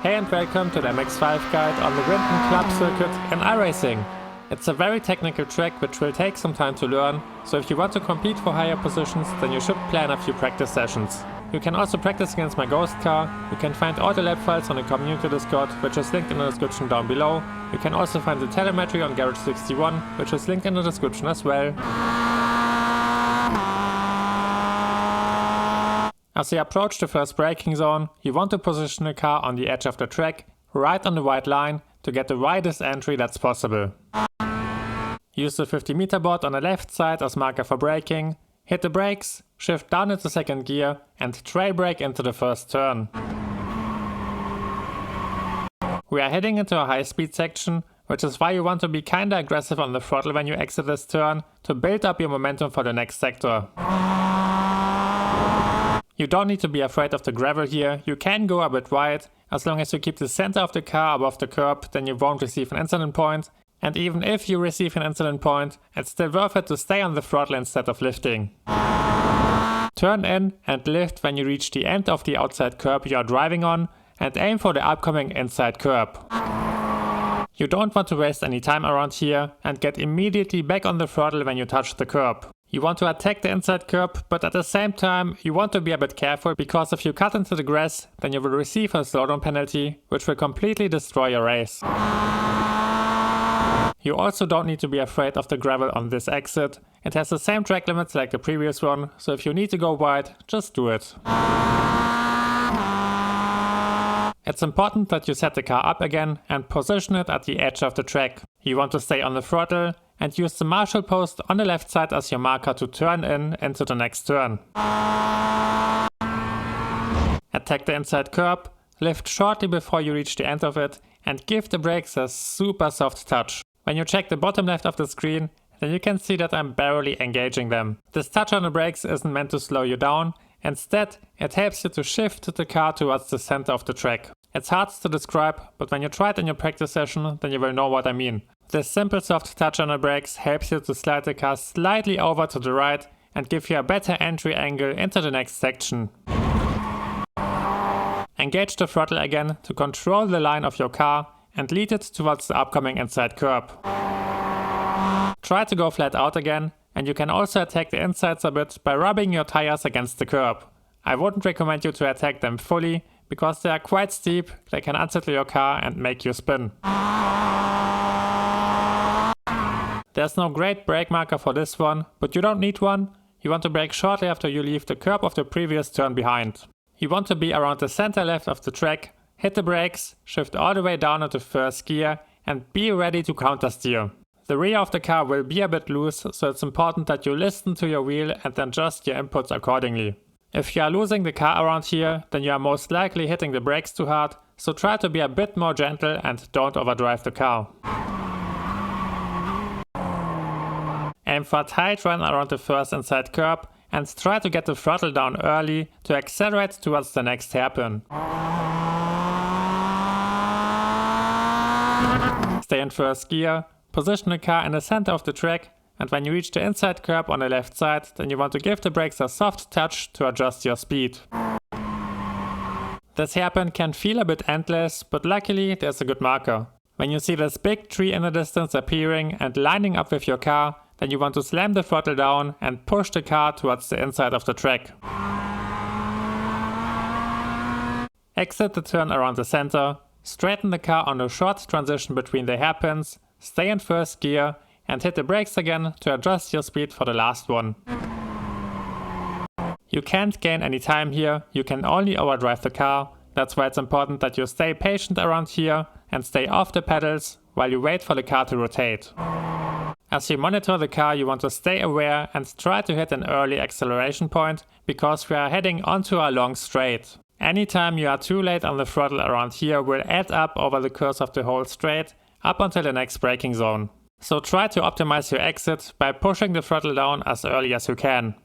Hey and welcome to the MX5 guide on the Winton Club Circuit in iRacing. It's a very technical track which will take some time to learn, so if you want to compete for higher positions then you should plan a few practice sessions. You can also practice against my ghost car. You can find all the lap files on the community Discord, which is linked in the description down below. You can also find the telemetry on Garage 61, which is linked in the description as well. As you approach the first braking zone, you want to position the car on the edge of the track, right on the white line, to get the widest entry that's possible. Use the 50-meter board on the left side as marker for braking, hit the brakes, shift down into second gear and trail brake into the first turn. We are heading into a high speed section, which is why you want to be kinda aggressive on the throttle when you exit this turn to build up your momentum for the next sector. You don't need to be afraid of the gravel here, you can go a bit wide. As long as you keep the center of the car above the curb, then you won't receive an incident point. And even if you receive an incident point, it's still worth it to stay on the throttle instead of lifting. Turn in and lift when you reach the end of the outside curb you are driving on, and aim for the upcoming inside curb. You don't want to waste any time around here and get immediately back on the throttle when you touch the curb. You want to attack the inside curb, but at the same time you want to be a bit careful, because if you cut into the grass then you will receive a slowdown penalty, which will completely destroy your race. You also don't need to be afraid of the gravel on this exit. It has the same track limits like the previous one, so if you need to go wide, just do it. It's important that you set the car up again and position it at the edge of the track. You want to stay on the throttle and use the marshal post on the left side as your marker to turn in into the next turn. Attack the inside curb, lift shortly before you reach the end of it and give the brakes a super soft touch. When you check the bottom left of the screen, then you can see that I'm barely engaging them. This touch on the brakes isn't meant to slow you down, instead it helps you to shift the car towards the center of the track. It's hard to describe, but when you try it in your practice session, then you will know what I mean. This simple soft touch on the brakes helps you to slide the car slightly over to the right and give you a better entry angle into the next section. Engage the throttle again to control the line of your car and lead it towards the upcoming inside curb. Try to go flat out again, and you can also attack the insides a bit by rubbing your tires against the curb. I wouldn't recommend you to attack them fully, because they are quite steep, they can unsettle your car and make you spin. There's no great brake marker for this one, but you don't need one. You want to brake shortly after you leave the curb of the previous turn behind. You want to be around the center left of the track, hit the brakes, shift all the way down into first gear and be ready to counter steer. The rear of the car will be a bit loose, so it's important that you listen to your wheel and adjust your inputs accordingly. If you are losing the car around here, then you are most likely hitting the brakes too hard, so try to be a bit more gentle and don't overdrive the car. Aim for a tight run around the first inside curb and try to get the throttle down early to accelerate towards the next hairpin. Stay in first gear, position the car in the center of the track, and when you reach the inside curb on the left side, then you want to give the brakes a soft touch to adjust your speed. This hairpin can feel a bit endless, but luckily there's a good marker. When you see this big tree in the distance appearing and lining up with your car, then you want to slam the throttle down and push the car towards the inside of the track. Exit the turn around the center, straighten the car on a short transition between the hairpins, stay in first gear and hit the brakes again to adjust your speed for the last one. You can't gain any time here, you can only overdrive the car. That's why it's important that you stay patient around here and stay off the pedals while you wait for the car to rotate. As you monitor the car, you want to stay aware and try to hit an early acceleration point, because we are heading onto a long straight. Anytime you are too late on the throttle around here will add up over the course of the whole straight, up until the next braking zone. So try to optimize your exit by pushing the throttle down as early as you can.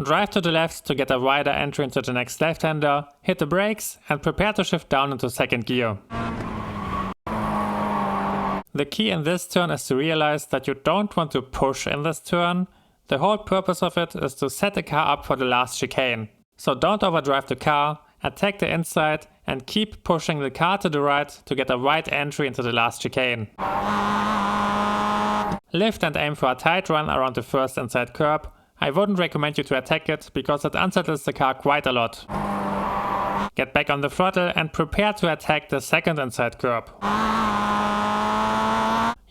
Drive to the left to get a wider entry into the next left-hander, hit the brakes and prepare to shift down into second gear. The key in this turn is to realize that you don't want to push in this turn. The whole purpose of it is to set the car up for the last chicane. So don't overdrive the car, attack the inside and keep pushing the car to the right to get a wide entry into the last chicane. Lift and aim for a tight run around the first inside curb. I wouldn't recommend you to attack it because it unsettles the car quite a lot. Get back on the throttle and prepare to attack the second inside curb.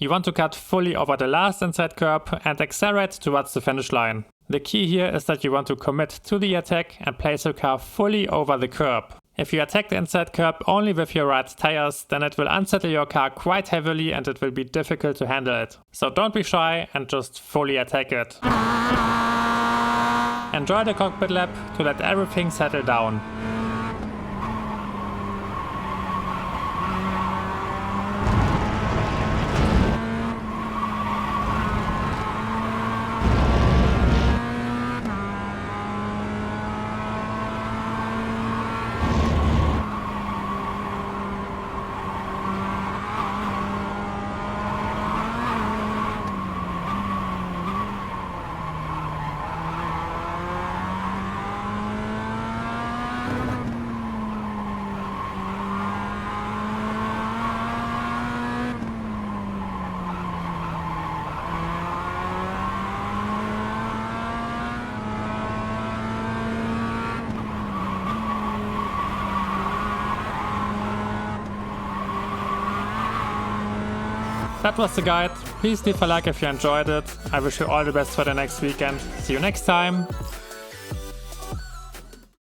You want to cut fully over the last inside curb and accelerate towards the finish line. The key here is that you want to commit to the attack and place the car fully over the curb. If you attack the inside curb only with your right tires, then it will unsettle your car quite heavily and it will be difficult to handle it. So don't be shy and just fully attack it. Enjoy the cockpit lap to let everything settle down. That was the guide. Please leave a like if you enjoyed it. I wish you all the best for the next weekend. See you next time.